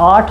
8